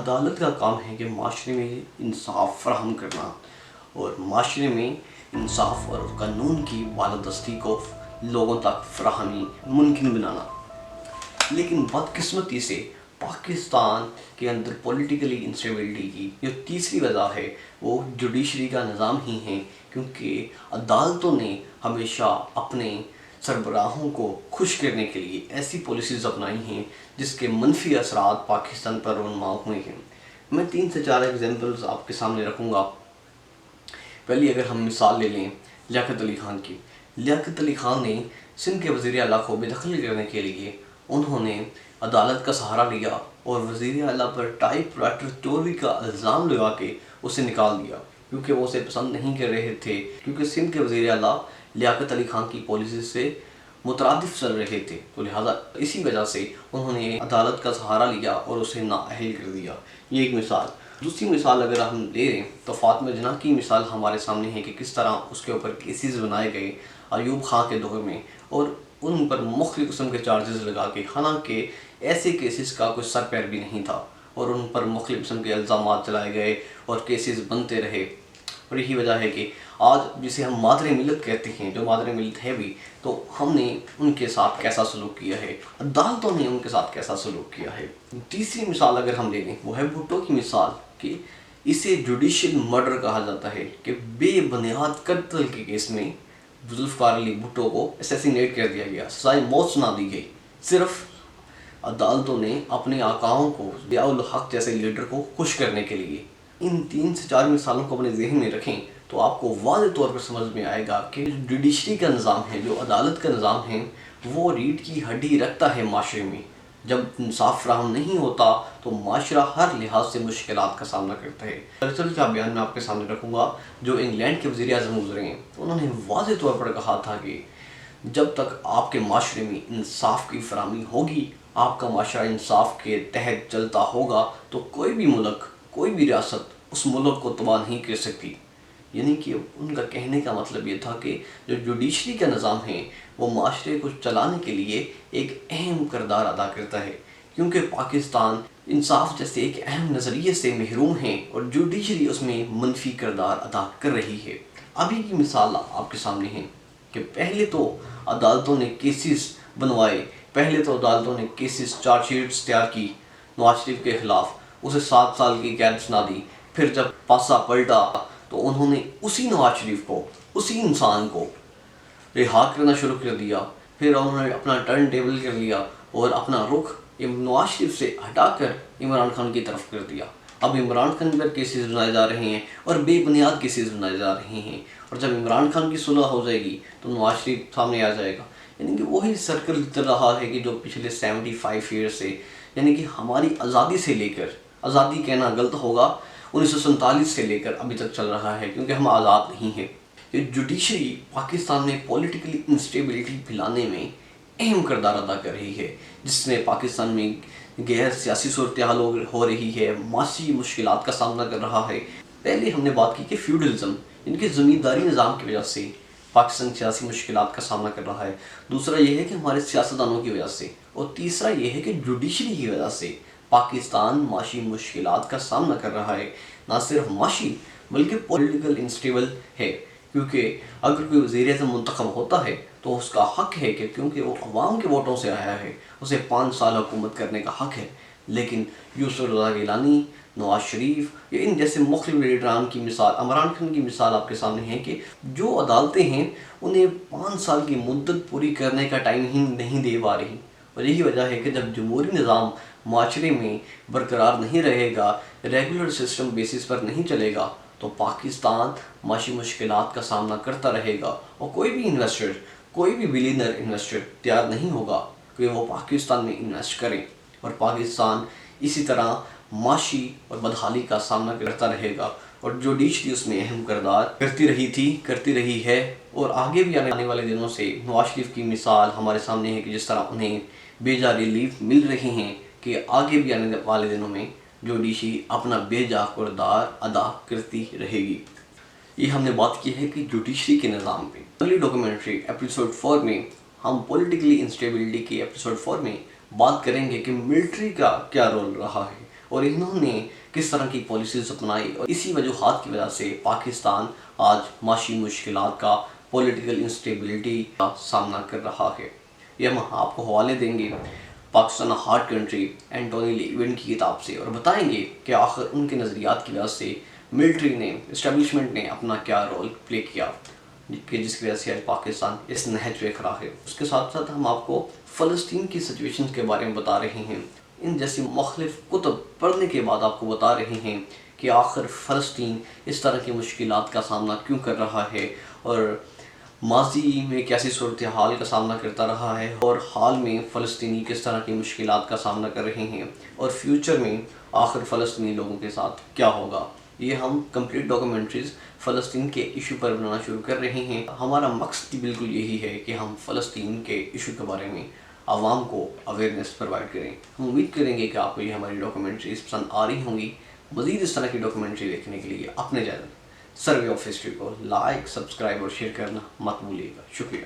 عدالت کا کام ہے کہ معاشرے میں انصاف فراہم کرنا اور معاشرے میں انصاف اور قانون کی بالادستی کو لوگوں تک فراہمی ممکن بنانا۔ لیکن بدقسمتی سے پاکستان کے اندر پولیٹیکلی انسٹیبلٹی کی جو تیسری وجہ ہے وہ جوڈیشری کا نظام ہی ہے، کیونکہ عدالتوں نے ہمیشہ اپنے سربراہوں کو خوش کرنے کے لیے ایسی پالیسیز اپنائی ہیں جس کے منفی اثرات پاکستان پر رونما ہوئے ہیں۔ میں 3 سے 4 ایگزامپلز آپ کے سامنے رکھوں گا۔ پہلی اگر ہم مثال لے لیں لیاقت علی خان کی، لیاقت علی خان نے سندھ کے وزیر اعلیٰ کو بے دخل کرنے کے لیے انہوں نے عدالت کا سہارا لیا اور وزیر اعلیٰ پر ٹائپ رائٹر چوری کا الزام لگا کے اسے نکال دیا، کیونکہ وہ اسے پسند نہیں کر رہے تھے، کیونکہ سندھ کے وزیر اعلیٰ لیاقت علی خان کی پالیسی سے مترادف چل رہے تھے، تو لہٰذا اسی وجہ سے انہوں نے عدالت کا سہارا لیا اور اسے نااہل کر دیا۔ یہ ایک مثال۔ دوسری مثال اگر ہم لے لیں تو فاطمہ جناح کی مثال ہمارے سامنے ہے کہ کس طرح اس کے اوپر کیسز بنائے گئے ایوب خان کے دور میں، اور ان پر مختلف قسم کے چارجز لگا کے، حالانکہ ایسے کیسز کا کوئی سر پیر بھی نہیں تھا، اور ان پر مختلف قسم کے الزامات چلائے گئے اور کیسز بنتے رہے۔ اور یہی وجہ ہے کہ آج جسے ہم مادر ملت کہتے ہیں، جو مادر ملت ہے بھی، تو ہم نے ان کے ساتھ کیسا سلوک کیا ہے، عدالتوں نے ان کے ساتھ کیسا سلوک کیا ہے۔ تیسری مثال اگر ہم لے لیں وہ ہے بھٹو کی مثال، کہ اسے جوڈیشل مرڈر کہا جاتا ہے، کہ بے بنیاد قتل کے کیس میں ذوالفقار علی بھٹو کو اسیسینیٹ کر دیا گیا، سزائے موت سنا دی گئی، صرف عدالتوں نے اپنے آقاؤں کو، ضیاء الحق جیسے لیڈر کو خوش کرنے کے لیے۔ ان 3 سے 4 مثالوں کو اپنے ذہن میں رکھیں تو آپ کو واضح طور پر سمجھ میں آئے گا کہ جوڈیشری کا نظام ہے، جو عدالت کا نظام ہے، وہ ریڑھ کی ہڈی رکھتا ہے معاشرے میں۔ جب انصاف فراہم نہیں ہوتا تو معاشرہ ہر لحاظ سے مشکلات کا سامنا کرتا ہے۔ چرچل کا بیان میں آپ کے سامنے رکھوں گا، جو انگلینڈ کے وزیر اعظم گزرے ہیں، انہوں نے واضح طور پر کہا تھا کہ جب تک آپ کے معاشرے میں انصاف کی فراہمی ہوگی، آپ کا معاشرہ انصاف کے تحت چلتا ہوگا، تو کوئی بھی ملک، کوئی بھی ریاست اس ملک کو تباہ نہیں کر سکتی۔ یعنی کہ ان کا کہنے کا مطلب یہ تھا کہ جو جوڈیشری کا نظام ہے وہ معاشرے کو چلانے کے لیے ایک اہم کردار ادا کرتا ہے، کیونکہ پاکستان انصاف جیسے ایک اہم نظریے سے محروم ہے اور جوڈیشری اس میں منفی کردار ادا کر رہی ہے۔ ابھی کی مثال آپ کے سامنے ہے کہ پہلے تو عدالتوں نے کیسز بنوائے، پہلے تو عدالتوں نے کیسز، چارج شیٹس تیار کی نواز شریف کے خلاف، اسے 7 سال کی قید سنا دی۔ پھر جب پاسا پلٹا تو انہوں نے اسی نواز شریف کو، اسی انسان کو رہا کرنا شروع کر دیا۔ پھر انہوں نے اپنا ٹرن ٹیبل کر لیا اور اپنا رخ نواز شریف سے ہٹا کر عمران خان کی طرف کر دیا۔ اب عمران خان پر کیسز بنائے جا رہے ہیں اور بے بنیاد کیسز بنائے جا رہے ہیں، اور جب عمران خان کی صلح ہو جائے گی تو نواز شریف سامنے آ جائے گا۔ یعنی کہ وہی سرکل چل رہا ہے کہ جو پچھلے 75 ایئر سے، یعنی کہ ہماری آزادی سے لے کر، آزادی کہنا غلط ہوگا، 1947 سے لے کر ابھی تک چل رہا ہے، کیونکہ ہم آزاد نہیں ہیں۔ یہ جوڈیشری پاکستان میں پولیٹیکلی انسٹیبلٹی پھیلانے میں اہم کردار ادا کر رہی ہے، جس میں پاکستان میں غیر سیاسی صورتحال ہو رہی ہے، معاشی مشکلات کا سامنا کر رہا ہے۔ پہلے ہم نے بات کی کہ فیوڈلزم، یعنی کہ زمینداری نظام کی وجہ سے پاکستان سیاسی مشکلات کا سامنا کر رہا ہے۔ دوسرا یہ ہے کہ ہمارے سیاستدانوں کی وجہ سے، اور تیسرا یہ ہے کہ جوڈیشری کی وجہ سے پاکستان معاشی مشکلات کا سامنا کر رہا ہے۔ نہ صرف معاشی بلکہ پولیٹیکل انسٹیبل ہے، کیونکہ اگر کوئی وزیر اعظم منتخب ہوتا ہے تو اس کا حق ہے کہ کیونکہ وہ عوام کے ووٹوں سے آیا ہے، اسے 5 سال حکومت کرنے کا حق ہے۔ لیکن یوسف رضا گیلانی، نواز شریف یا ان جیسے مختلف لیڈران کی مثال، عمران خان کی مثال آپ کے سامنے ہے کہ جو عدالتیں ہیں انہیں 5 سال کی مدت پوری کرنے کا ٹائم ہی نہیں دے پا رہی۔ اور یہی وجہ ہے کہ جب جمہوری نظام معاشرے میں برقرار نہیں رہے گا، ریگولر سسٹم بیسس پر نہیں چلے گا، تو پاکستان معاشی مشکلات کا سامنا کرتا رہے گا، اور کوئی بھی انویسٹر، کوئی بھی بلینئر انویسٹر تیار نہیں ہوگا کہ وہ پاکستان میں انویسٹ کریں، اور پاکستان اسی طرح معاشی اور بدحالی کا سامنا کرتا رہے گا۔ اور جوڈیشری اس میں اہم کردار کرتی رہی تھی، کرتی رہی ہے، اور آگے بھی آنے والے دنوں سے نواز شریف کی مثال ہمارے سامنے ہے کہ جس طرح انہیں بے جا ریلیف مل رہی ہیں، کہ آگے بھی آنے والے دنوں میں جوڈیشری اپنا بے جا کردار ادا کرتی رہے گی۔ یہ ہم نے بات کی ہے کہ جوڈیشری کے نظام پہ۔ اگلی ڈاکومنٹری ایپیسوڈ 4 میں ہم پولیٹیکلی انسٹیبلٹی کے ایپیسوڈ 4 میں بات کریں گے کہ ملٹری کا کیا رول رہا ہے، اور انہوں نے کس طرح کی پالیسیز اپنائی، اور اسی وجوہات کی وجہ سے پاکستان آج معاشی مشکلات کا، پولیٹیکل انسٹیبلٹی کا سامنا کر رہا ہے۔ یہ ہم آپ کو حوالے دیں گے Pakistan hard country Anatol Lieven کی کتاب سے، اور بتائیں گے کہ آخر ان کے نظریات کی وجہ سے ملٹری نے، اسٹیبلشمنٹ نے اپنا کیا رول پلے کیا، کہ جس کی وجہ سے آج پاکستان اس نہج پہ کھڑا ہے۔ اس کے ساتھ ساتھ ہم آپ کو فلسطین کی سچویشن کے بارے میں بتا رہے ہیں، ان جیسی مختلف کتب پڑھنے کے بعد آپ کو بتا رہے ہیں کہ آخر فلسطین اس طرح کی مشکلات کا سامنا کیوں کر رہا ہے، اور ماضی میں کیسی صورتحال کا سامنا کرتا رہا ہے، اور حال میں فلسطینی کس طرح کی مشکلات کا سامنا کر رہے ہیں، اور فیوچر میں آخر فلسطینی لوگوں کے ساتھ کیا ہوگا۔ یہ ہم کمپلیٹ ڈاکومنٹریز فلسطین کے ایشو پر بنانا شروع کر رہے ہیں۔ ہمارا مقصد بالکل یہی ہے کہ ہم فلسطین کے ایشو کے بارے میں عوام کو اویئرنیس پرووائڈ کریں۔ ہم امید کریں گے کہ آپ کو یہ ہماری ڈاکومنٹریز پسند آ رہی ہوں گی۔ مزید اس طرح کی ڈاکومنٹری دیکھنے کے لیے اپنے چینل سروے آف ہسٹری کو لائک، سبسکرائب اور شیئر کرنا مت بھولیے گا۔ شکریہ۔